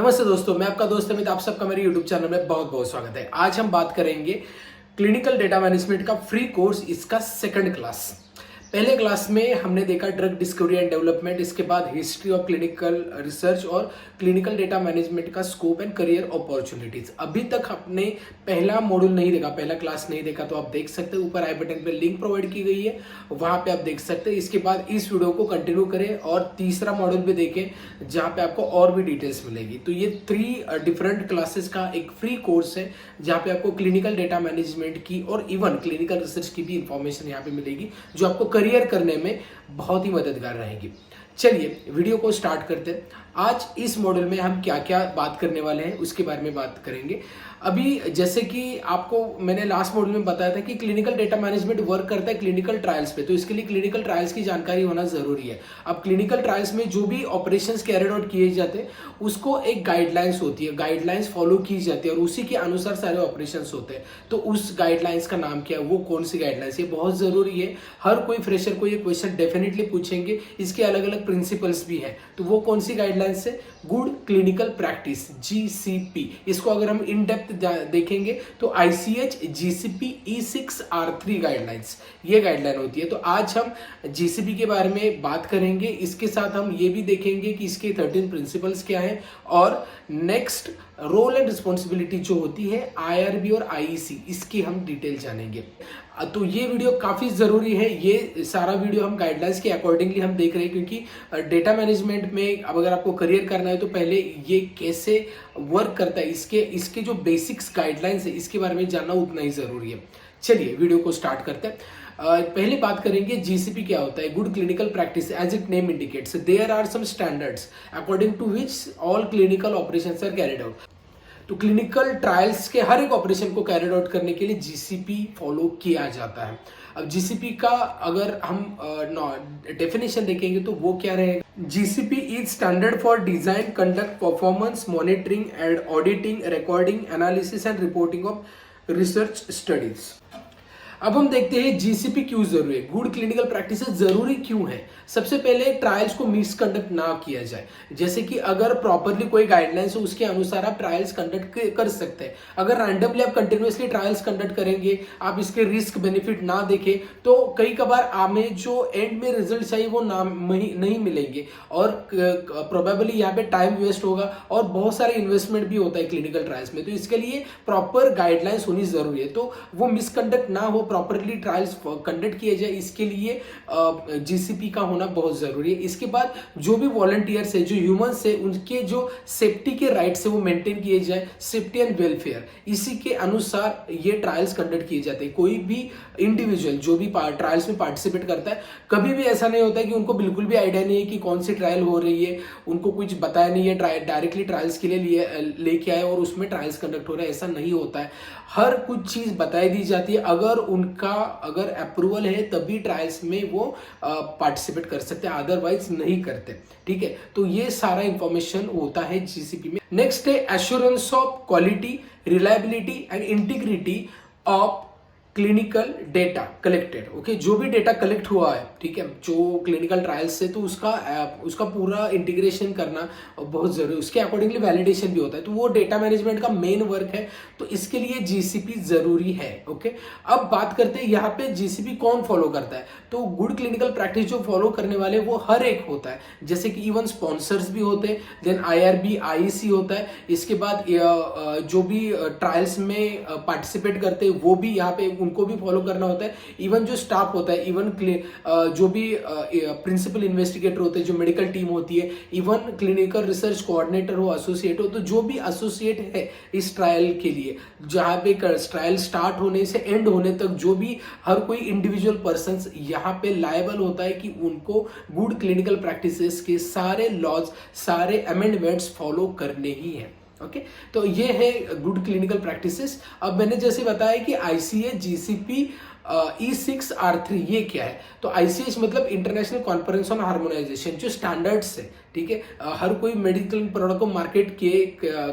नमस्ते दोस्तों, मैं आपका दोस्त अमित। आप सबका मेरे YouTube चैनल में बहुत बहुत स्वागत है। आज हम बात करेंगे क्लिनिकल डेटा मैनेजमेंट का फ्री कोर्स, इसका सेकंड क्लास। पहले क्लास में हमने देखा ड्रग डिस्कवरी एंड डेवलपमेंट, इसके बाद हिस्ट्री ऑफ क्लिनिकल रिसर्च और क्लिनिकल डेटा मैनेजमेंट का स्कोप एंड करियर अपॉर्चुनिटीज। अभी तक आपने पहला मॉड्यूल नहीं देखा, पहला क्लास नहीं देखा तो आप देख सकते हैं, ऊपर आई बटन पे लिंक प्रोवाइड की गई है, वहां पे आप देख सकते हैं। इसके बाद इस वीडियो को कंटिन्यू करें और तीसरा मॉड्यूल भी देखें जहां पे आपको और भी डिटेल्स मिलेगी। तो ये 3 डिफरेंट क्लासेस का एक फ्री कोर्स है जहां पे आपको क्लिनिकल डेटा मैनेजमेंट की और इवन क्लिनिकल रिसर्च की भी इंफॉर्मेशन यहाँ पे मिलेगी, जो आपको करियर करने में बहुत ही मददगार रहेगी। चलिए वीडियो को स्टार्ट करते हैं। आज इस मॉड्यूल में हम क्या क्या बात करने वाले हैं उसके बारे में बात करेंगे। अभी जैसे कि आपको मैंने लास्ट मॉड्यूल में बताया था कि क्लिनिकल डेटा मैनेजमेंट वर्क करता है क्लिनिकल ट्रायल्स पे, तो इसके लिए क्लिनिकल ट्रायल्स की जानकारी होना जरूरी है। अब क्लिनिकल ट्रायल्स में जो भी ऑपरेशंस कैरिड आउट किए जाते हैं उसको एक गाइडलाइंस होती है, गाइडलाइंस फॉलो की जाती है और उसी के अनुसार सारे ऑपरेशंस होते हैं। तो उस गाइडलाइंस का नाम क्या है, वो कौन सी गाइडलाइंस, ये बहुत जरूरी है। हर कोई फ्रेशर को ये क्वेश्चन डेफिनेटली पूछेंगे। इसके अलग अलग प्रिंसिपल्स भी है, तो वो कौन सी गाइडलाइंस है? Good clinical practice, GCP। इसको अगर हम इन डेप्थ देखेंगे तो ICH GCP E6R3 गाइडलाइंस, ये गाइडलाइन होती है। तो आज हम GCP के बारे में बात करेंगे। इसके साथ हम ये भी देखेंगे कि इसके 13 प्रिंसिपल्स क्या है और नेक्स्ट रोल एंड रिस्पॉन्सिबिलिटी जो होती है IRB और IEC, इसकी हम डिटेल जानेंगे। तो ये वीडियो काफ़ी ज़रूरी है। ये सारा वीडियो हम गाइडलाइंस के अकॉर्डिंगली हम देख रहे हैं, क्योंकि डेटा मैनेजमेंट में अब अगर आपको करियर करना है तो पहले ये कैसे वर्क करता है, इसके जो बेसिक्स गाइडलाइंस है इसके बारे में जानना उतना ही ज़रूरी है। चलिए वीडियो को स्टार्ट करते हैं। पहले बात करेंगे GCP क्या होता है। Good clinical practice, as it name indicates, there are some standards according to which all clinical operations are carried out. तो क्लिनिकल ट्रायल्स के हर एक ऑपरेशन को कैरिड आउट करने के लिए GCP फॉलो किया जाता है। अब GCP का अगर हम डेफिनेशन देखेंगे तो वो क्या रहेगा? GCP is standard for design, conduct, performance monitoring and auditing, recording, analysis and reporting of research studies. अब हम देखते हैं GCP क्यों जरूरी है, गुड क्लिनिकल प्रैक्टिसेस जरूरी क्यों है। सबसे पहले ट्रायल्स को मिसकंडक्ट ना किया जाए। जैसे कि अगर प्रॉपरली कोई गाइडलाइंस हो उसके अनुसार आप ट्रायल्स कंडक्ट कर सकते हैं। अगर रैंडमली आप कंटिन्यूसली ट्रायल्स कंडक्ट करेंगे, आप इसके रिस्क बेनिफिट ना देखें तो कई कबार हमें जो एंड में रिजल्ट चाहिए वो नहीं मिलेंगे और प्रोबेबली यहाँ पे टाइम वेस्ट होगा और बहुत सारे इन्वेस्टमेंट भी होता है क्लिनिकल ट्रायल्स में। तो इसके लिए प्रॉपर गाइडलाइंस होनी जरूरी है। तो वो मिसकंडक्ट ना हो, प्रॉपरली ट्रायल्स कंडक्ट किए जाए, इसके लिए GCP का होना बहुत जरूरी है। इसके बाद जो भी वॉलंटियर्स है, जो ह्यूमंस है, उनके जो सेफ्टी के राइट्स है वो मेंटेन किए जाए, सेफ्टी एंड वेलफेयर, इसी के अनुसार ये ट्रायल्स कंडक्ट किए जाते हैं। कोई भी इंडिविजुअल जो भी ट्रायल्स में पार्टिसिपेट करता है, कभी भी ऐसा नहीं होता है कि उनको बिल्कुल भी आइडिया नहीं है कि कौन सी ट्रायल हो रही है, उनको कुछ बताया नहीं है, डायरेक्टली ट्रायल्स के लिए लेके आए और उसमें ट्रायल्स कंडक्ट हो रहा है, ऐसा नहीं होता है। हर कुछ चीज बताई दी जाती है। अगर अप्रूवल है तभी ट्रायल्स में वो पार्टिसिपेट कर सकते हैं, अदरवाइज नहीं करते। ठीक है, तो ये सारा इंफॉर्मेशन होता है GCP में। नेक्स्ट है assurance of quality, reliability and integrity of clinical data collected. Okay, जो भी डेटा कलेक्ट हुआ है, ठीक है, जो क्लिनिकल ट्रायल्स से, तो उसका पूरा इंटीग्रेशन करना बहुत जरूरी है। उसके अकॉर्डिंगली वैलिडेशन भी होता है। तो वो डेटा मैनेजमेंट का मेन वर्क है, तो इसके लिए GCP जरूरी है। ओके, अब बात करते हैं यहाँ पे GCP कौन फॉलो करता है। तो गुड क्लिनिकल प्रैक्टिस जो फॉलो करने वाले वो हर एक होता है, जैसे कि इवन स्पॉन्सर्स भी होते हैं, देन IRB IEC होता है। इसके बाद जो भी ट्रायल्स में पार्टिसिपेट करते हैं वो भी यहाँ पे उनको भी फॉलो करना होता है। इवन जो स्टाफ होता है, इवन जो भी प्रिंसिपल इन्वेस्टिगेटर होते हैं, जो मेडिकल टीम होती है, इवन क्लिनिकल रिसर्च कोऑर्डिनेटर हो, एसोसिएट हो, तो जो भी एसोसिएट है इस ट्रायल के लिए, जहां पे ट्रायल स्टार्ट होने से एंड होने तक जो भी हर कोई इंडिविजुअल पर्सन यहाँ पे लायबल होता है कि उनको गुड क्लिनिकल प्रैक्टिसेस के सारे लॉज, सारे अमेंडमेंट्स फॉलो करने ही है। ओके, तो ये है गुड क्लिनिकल प्रैक्टिसेस। अब मैंने जैसे बताया कि ICH GCP E6R3 ये क्या है। तो ICH मतलब इंटरनेशनल कॉन्फ्रेंस ऑन हार्मोनाइजेशन, जो स्टैंडर्ड्स है, ठीक है, हर कोई मेडिकल प्रोडक्ट को मार्केट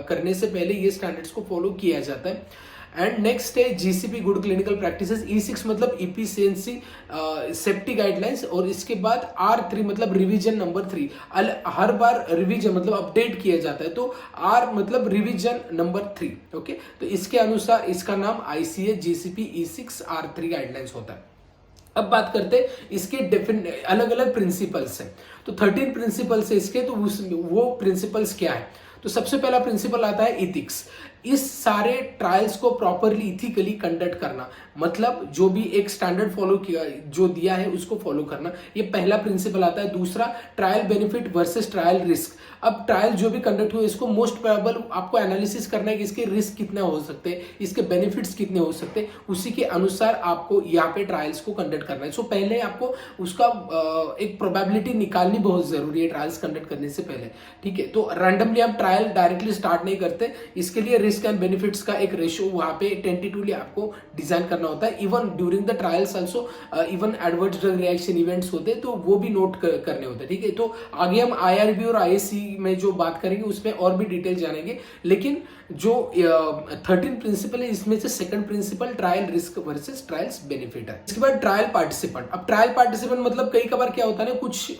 करने से पहले ये स्टैंडर्ड्स को फॉलो किया जाता है। एंड नेक्स्ट है GCP good clinical practices, E6 मतलब इफिशिएंसी सेफ्टी गाइडलाइंस, और इसके बाद R3 मतलब रिवीजन नंबर 3, हर बार रिवीजन मतलब अपडेट किया जाता है, तो R मतलब रिवीजन नंबर 3। ओके, तो इसके अनुसार इसका नाम ICH GCP E6 R3 guidelines होता है। अब बात करते हैं इसके अलग अलग प्रिंसिपल्स हैं, तो 13 प्रिंसिपल्स है इसके, तो वो प्रिंसिपल्स क्या है? तो सबसे पहला प्रिंसिपल आता है इथिक्स। इस सारे ट्रायल्स को प्रॉपरली इथिकली कंडक्ट करना, मतलब जो भी एक स्टैंडर्ड फॉलो किया जो दिया है उसको फॉलो करना, ये पहला प्रिंसिपल आता है। दूसरा, trial benefit versus trial risk. अब ट्रायल जो भी कंडक्ट हुए इसको मोस्ट प्रोबेबल आपको एनालिसिस करना है कि इसके रिस्क कितने हो सकते हैं, इसके बेनिफिट्स कितने हो सकते हैं, उसी के अनुसार आपको यहाँ पे ट्रायल्स को कंडक्ट करना है। सो पहले आपको उसका एक प्रोबेबिलिटी निकालनी बहुत जरूरी है ट्रायल्स कंडक्ट करने से पहले, ठीक है। तो रैंडमली आप ट्रायल डायरेक्टली स्टार्ट नहीं करते, इसके लिए रिस्क एंड बेनिफिट्स का एक रेशियो वहां पे टेंटेटिवली आपको डिजाइन करना होता है। Even during the trials also even adverse drug reaction events होते हैं, तो वो भी नोट करने होते हैं, ठीक है। तो आगे हम IRB और IAC में जो बात करेंगे उसमें और भी डिटेल जानेंगे, लेकिन जो 13 प्रिंसिपल है इसमें से second principle trial risk versus trials benefit है। इसके बाद ट्रायल पार्टिसिपेंट। अब ट्रायल पार्टिसिपेंट मतलब कई बार क्या होता है ना, कुछ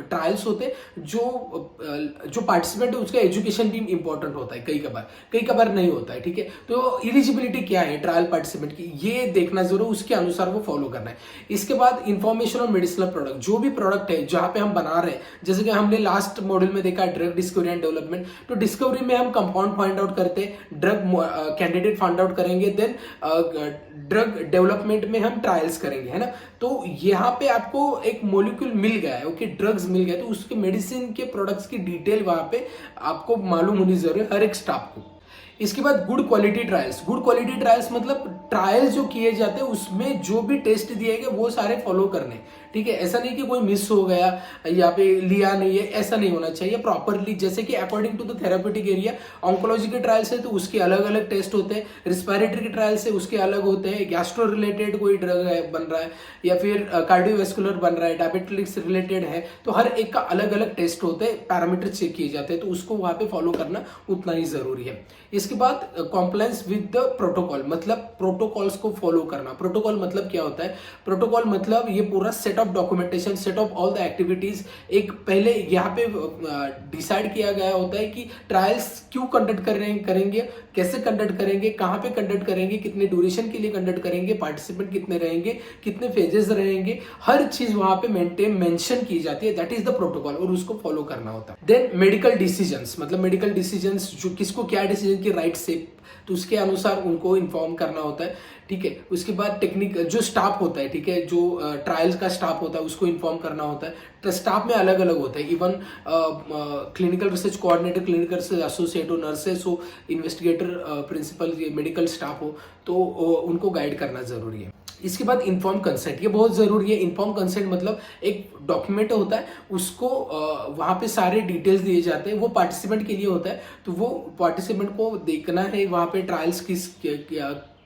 ट्रायल्स होते हैं जो पार्टिसिपेंट है उसका एजुकेशन भी इंपॉर्टेंट होता है, कई बार नहीं होता है, ठीक है। तो एलिजिबिलिटी क्या है ट्रायल पार्टिसिपेंट की, ये देखना जरूर, उसके अनुसार वो फॉलो करना है। इसके बाद इंफॉर्मेशन और मेडिसिनल प्रोडक्ट, जो भी प्रोडक्ट है जहां पे हम बना रहे हैं, जैसे कि हमने लास्ट मॉड्यूल में देखा ड्रग डिस्कवरी एंड डेवलपमेंट, तो डिस्कवरी में हम कंपाउंड फाइंड आउट करते हैं, ड्रग कैंडिडेट फाइंड आउट करेंगे, देन ड्रग डेवलपमेंट में हम ट्रायल्स करेंगे, है ना। तो यहाँ पे आपको एक मॉलिक्यूल मिल गया है, ओके, ड्रग्स मिल गया, तो उसके मेडिसिन के प्रोडक्ट्स की डिटेल वहां पे आपको मालूम होनी जरूरी है हर एक स्टाफ को। इसके बाद good quality trials. Good quality trials मतलब ट्रायल्स जो किए जाते हैं उसमें जो भी टेस्ट दिए गए वो सारे फॉलो करने, ठीक है। ऐसा नहीं कि कोई मिस हो गया या पे लिया नहीं है, ऐसा नहीं होना चाहिए, प्रॉपरली। जैसे कि according to the therapeutic area, oncology के ट्रायल्स है तो उसके अलग अलग टेस्ट होते हैं, रिस्पिरेटरी के ट्रायल्स है उसके अलग होते हैं, गैस्ट्रो रिलेटेड कोई ड्रग है बन रहा है या फिर कार्डियोवेस्कुलर बन रहा है, डायबिटिक्स रिलेटेड है, तो हर एक का अलग अलग टेस्ट होते हैं, पैरामीटर चेक किए जाते हैं, तो उसको वहां पे फॉलो करना उतना ही जरूरी है। इसके बाद कॉम्प्लायंस विद द प्रोटोकॉल, मतलब प्रोटोकॉल्स को फॉलो करना। प्रोटोकॉल मतलब क्या होता है? प्रोटोकॉल मतलब ये पूरा set of documentation, set of all the activities, एक पहले यहाँ पे डिसाइड किया गया होता है कि ट्रायल्स क्यों कंडक्ट करेंगे, कैसे कंडक्ट करेंगे, कहाँ पे कंडक्ट करेंगे, कितने ड्यूरेशन के लिए कंडक्ट करेंगे, पार्टिसिपेंट कितने रहेंगे, कितने फेजेस रहेंगे, हर चीज वहां पे मेंशन की जाती है, दैट इज द प्रोटोकॉल, और उसको फॉलो करना होता है। देन मेडिकल डिसीजंस, मतलब मेडिकल डिसीजंस जो किसको क्या डिसीजन की राइट से, तो उसके अनुसार उनको इन्फॉर्म करना होता है, ठीक है। उसके बाद टेक्निक जो स्टाफ होता है, ठीक है, जो ट्रायल्स का स्टाफ होता है उसको इन्फॉर्म करना होता है। तो स्टाफ में अलग अलग होता है, even clinical research coordinator, clinical research associate हो, नर्सेस हो, इन्वेस्टिगेटर, प्रिंसिपल, मेडिकल स्टाफ हो, तो उनको गाइड करना जरूरी है। इसके बाद इन्फॉर्म कंसेंट, ये बहुत जरूरी है। इन्फॉर्म कंसेंट मतलब एक डॉक्यूमेंट होता है, उसको वहां पे सारे डिटेल्स दिए जाते हैं, वो पार्टिसिपेंट के लिए होता है, तो वो पार्टिसिपेंट को देखना है वहां पे ट्रायल्स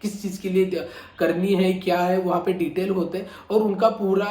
किस चीज के लिए करनी है, क्या है, वहां पे डिटेल होते हैं, और उनका पूरा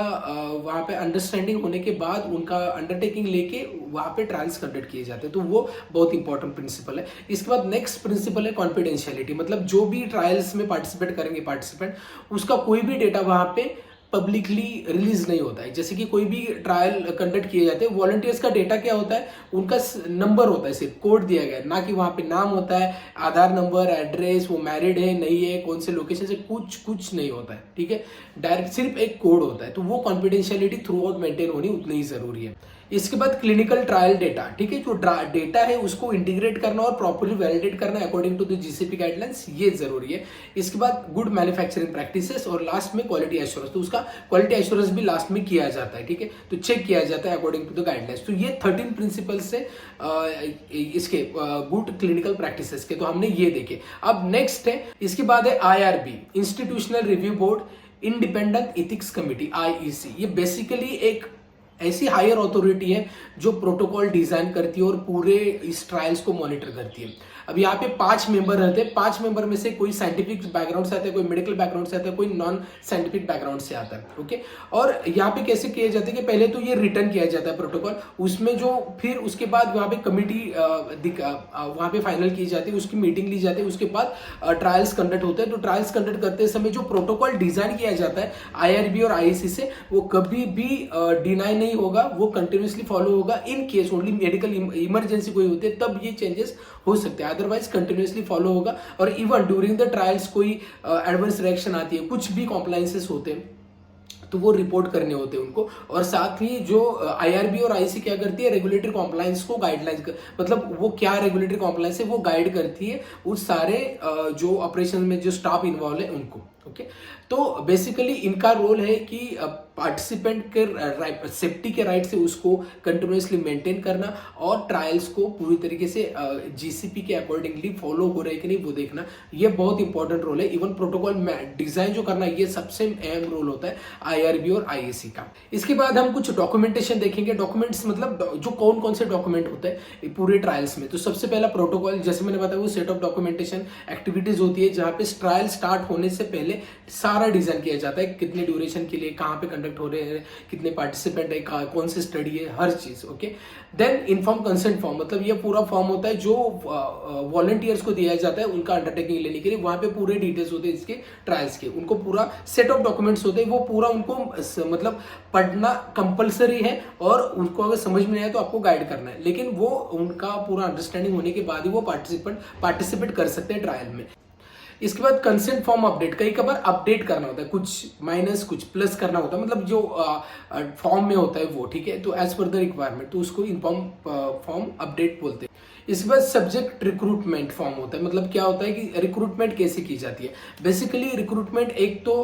वहां पे अंडरस्टैंडिंग होने के बाद उनका अंडरटेकिंग लेके वहां पे ट्रायल्स कंडक्ट किए जाते हैं, तो वो बहुत इंपॉर्टेंट प्रिंसिपल है। इसके बाद नेक्स्ट प्रिंसिपल है कॉन्फिडेंशियलिटी, मतलब जो भी ट्रायल्स में पार्टिसिपेट करेंगे पार्टिसिपेंट, उसका कोई भी डेटा वहां पे पब्लिकली रिलीज नहीं होता है। जैसे कि कोई भी ट्रायल कंडक्ट किए जाते हैं, वॉलंटियर्स का डेटा क्या होता है, उनका नंबर होता है, सिर्फ कोड दिया गया है, ना कि वहां पे नाम होता है, आधार नंबर, एड्रेस, वो मैरिड है नहीं है, कौन से लोकेशन से, कुछ नहीं होता है, ठीक है। डायरेक्ट सिर्फ एक कोड होता है, तो वो कॉन्फिडेंशियलिटी थ्रू आउट मेंटेन होनी उतनी ही जरूरी है। इसके बाद क्लिनिकल ट्रायल डेटा, ठीक है, जो डेटा है उसको इंटीग्रेट करना और प्रॉपर्ली वैलिडेट करना according to the GCP guidelines, ये जरूरी है। इसके बाद गुड मैन्युफैक्चरिंग प्रैक्टिसेस, और लास्ट में क्वालिटी एश्योरेंस, तो उसका क्वालिटी एश्योरेंस भी लास्ट में किया जाता है, ठीक है, तो चेक किया जाता है अकॉर्डिंग टू द गाइडलाइंस। तो ये 13 प्रिंसिपल्स से इसके गुड क्लिनिकल प्रैक्टिसेस के, तो हमने ये देखे। अब नेक्स्ट है, इसके बाद है IRB, institutional review board independent ethics committee, IEC। ये बेसिकली एक ऐसी हायर अथॉरिटी है जो प्रोटोकॉल डिजाइन करती है और पूरे इस ट्रायल्स को मॉनिटर करती है। अब यहाँ पे 5 मेंबर रहते हैं, 5 मेंबर में से कोई साइंटिफिक बैकग्राउंड से आता है, कोई मेडिकल बैकग्राउंड से आता है, कोई नॉन साइंटिफिक बैकग्राउंड से आता है। ओके, और यहाँ पे कैसे किया जाता है कि पहले तो ये रिटर्न किया जाता है प्रोटोकॉल, उसमें जो फिर उसके बाद वहाँ पे कमिटी वहाँ पे फाइनल की जाती है, उसकी मीटिंग ली जाती है, उसके बाद ट्रायल्स कंडक्ट होते हैं। तो ट्रायल्स कंडक्ट करते समय जो प्रोटोकॉल डिजाइन किया जाता है IRB और IAC से, वो कभी भी डिनाई नहीं होगा, वो कंटिन्यूसली फॉलो होगा। In case only medical emergency कोई होती है तब ये चेंजेस हो सकते हैं, अदरवाइज कंटिन्यूसली फॉलो होगा। और इवन ड्यूरिंग द ट्रायल्स कोई एडवर्स रिएक्शन आती है, कुछ भी कॉम्प्लायंसेस होते हैं तो वो रिपोर्ट करने होते हैं उनको। और साथ ही जो IRB और IAC क्या करती है, रेगुलेटरी कॉम्प्लायंस को गाइडलाइंस मतलब वो क्या रेगुलेटरी कॉम्प्लायंस है वो गाइड करती है उस सारे जो ऑपरेशन में जो स्टाफ इन्वॉल्व है उनको। ओके, तो बेसिकली इनका रोल है कि पार्टिसिपेंट के सेफ्टी के राइट से उसको कंटिन्यूसली मेंटेन करना और ट्रायल्स को पूरी तरीके से GCP के अकॉर्डिंगली फॉलो हो रहे कि नहीं वो देखना। ये बहुत इंपॉर्टेंट रोल है। इवन प्रोटोकॉल डिजाइन जो करना ये सबसे अहम रोल होता है IRB और IAC का। इसके बाद हम कुछ डॉक्यूमेंटेशन देखेंगे। डॉक्यूमेंट्स मतलब जो कौन कौन से डॉक्यूमेंट होते हैं पूरे ट्रायल्स में। तो सबसे पहला प्रोटोकॉल, जैसे मैंने बताया, वो सेट ऑफ डॉक्यूमेंटेशन एक्टिविटीज होती है जहाँ पे ट्रायल स्टार्ट होने से पहले सारा डिजाइन किया जाता है, कितने ड्यूरेशन के लिए, कहाँ पे कंडक्ट हो रहे हैं, कितने पार्टिसिपेंट है, कौन सी स्टडी है, हर चीज। Okay, then inform consent form, मतलब ये पूरा फॉर्म होता है जो वॉलंटियर्स को दिया जाता है उनका अंडरटेकिंग लेने के लिए। वहां पे पूरे डिटेल्स होते हैं इसके ट्रायल्स के, उनको पूरा सेट ऑफ डॉक्यूमेंट्स होते हैं, वो पूरा उनको मतलब पढ़ना कंपलसरी है और उनको अगर समझ में नहीं आए तो आपको गाइड करना है, लेकिन वो उनका पूरा अंडरस्टैंडिंग होने के बाद ही वो पार्टिसिपेट कर सकते हैं ट्रायल में। इसके बाद कंसेंट फॉर्म अपडेट, कई कबार अपडेट करना होता है, कुछ माइनस कुछ प्लस करना होता है, मतलब जो फॉर्म में होता है वो, ठीक है, तो एज पर द रिक्वायरमेंट, तो उसको इन्फॉर्म फॉर्म अपडेट बोलते हैं। इसके बाद सब्जेक्ट रिक्रूटमेंट फॉर्म होता है, मतलब क्या होता है कि रिक्रूटमेंट कैसे की जाती है। बेसिकली रिक्रूटमेंट, एक तो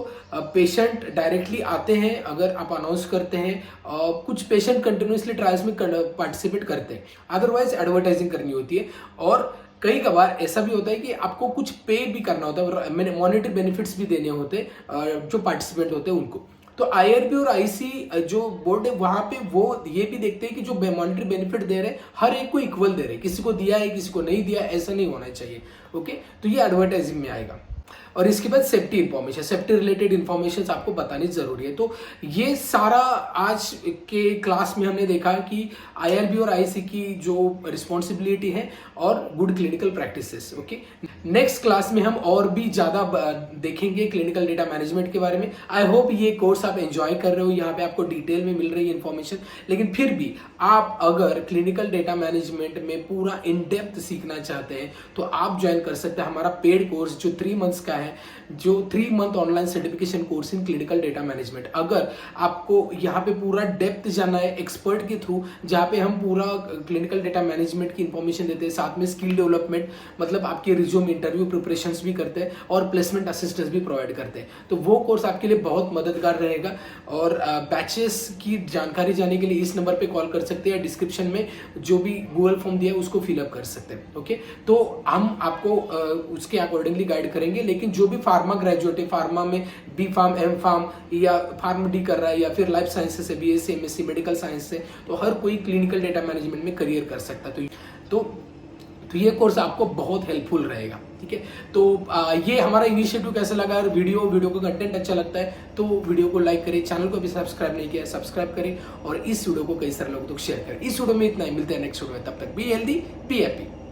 पेशेंट डायरेक्टली आते हैं अगर आप अनाउंस करते हैं, कुछ पेशेंट कंटिन्यूसली ट्रायल्स में पार्टिसिपेट करते हैं, अदरवाइज एडवर्टाइजिंग करनी होती है। और कई कबार ऐसा भी होता है कि आपको कुछ पे भी करना होता है, मैंने मॉनेटरी बेनिफिट्स भी देने होते हैं जो पार्टिसिपेंट होते हैं उनको। तो IRB और IC जो बोर्ड है वहां पे वो ये भी देखते हैं कि जो मॉनेटरी बेनिफिट दे रहे हैं हर एक को इक्वल दे रहे हैं, किसी को दिया है किसी को नहीं दिया, ऐसा नहीं होना चाहिए। ओके, तो ये एडवर्टाइजिंग में आएगा। और इसके बाद safety information, safety related information आपको बतानी जरूरी है। तो ये सारा आज के क्लास में हमने देखा कि IRB और IC की जो रिस्पॉन्सिबिलिटी है और good clinical practices. Okay, next class में हम और भी ज्यादा देखेंगे क्लिनिकल डेटा मैनेजमेंट के बारे में। आई होप ये कोर्स आप एंजॉय कर रहे हो, यहाँ पे आपको डिटेल में मिल रही है इन्फॉर्मेशन, लेकिन फिर भी आप अगर क्लिनिकल डेटा मैनेजमेंट में पूरा इन डेप्थ सीखना चाहते हैं तो आप ज्वाइन कर सकते हैं हमारा पेड कोर्स जो 3 मंथ्स का है, जो 3 month online certification course in clinical data management. अगर आपको यहाँ पे पूरा डेप्थ जाना है एक्सपर्ट के थ्रू, जहाँ पे हम पूरा क्लिनिकल डेटा मैनेजमेंट की इंफॉर्मेशन देते हैं, साथ में स्किल डेवलपमेंट, मतलब आपके रिज्यूम इंटरव्यू प्रिपरेशंस भी करते हैं और प्लेसमेंट असिस्टेंस भी प्रोवाइड करते हैं, तो वो कोर्स आपके लिए बहुत मददगार रहेगा। और बैचेस की जानकारी जाने के लिए इस नंबर पे कॉल कर सकते हैं, डिस्क्रिप्शन में जो भी गूगल फॉर्म दिया है उसको फिलअप कर सकते हैं। ओके, तो हम आपको उसके अकॉर्डिंगली गाइड करेंगे। लेकिन जो भी फार्मा ग्रेजुएट है, फार्मा में B.Pharm M.Pharm या फार्म डी कर रहा है या फिर लाइफ साइंसेस से BSc MSc मेडिकल साइंस से, तो हर कोई क्लिनिकल डेटा मैनेजमेंट में करियर कर सकता है। तो ये कोर्स आपको बहुत हेल्पफुल रहेगा। ठीक है, तो ये हमारा इनिशिएटिव कैसा लगा, और वीडियो को कंटेंट अच्छा लगता है तो वीडियो को लाइक करें, चैनल को भी सब्सक्राइब नहीं किया सब्सक्राइब करें और इस वीडियो को कई सारे लोगों तक शेयर करें। इस वीडियो में इतना ही, मिलते हैं नेक्स्ट वीडियो में, तब तक बी हेल्दी बी हैप्पी।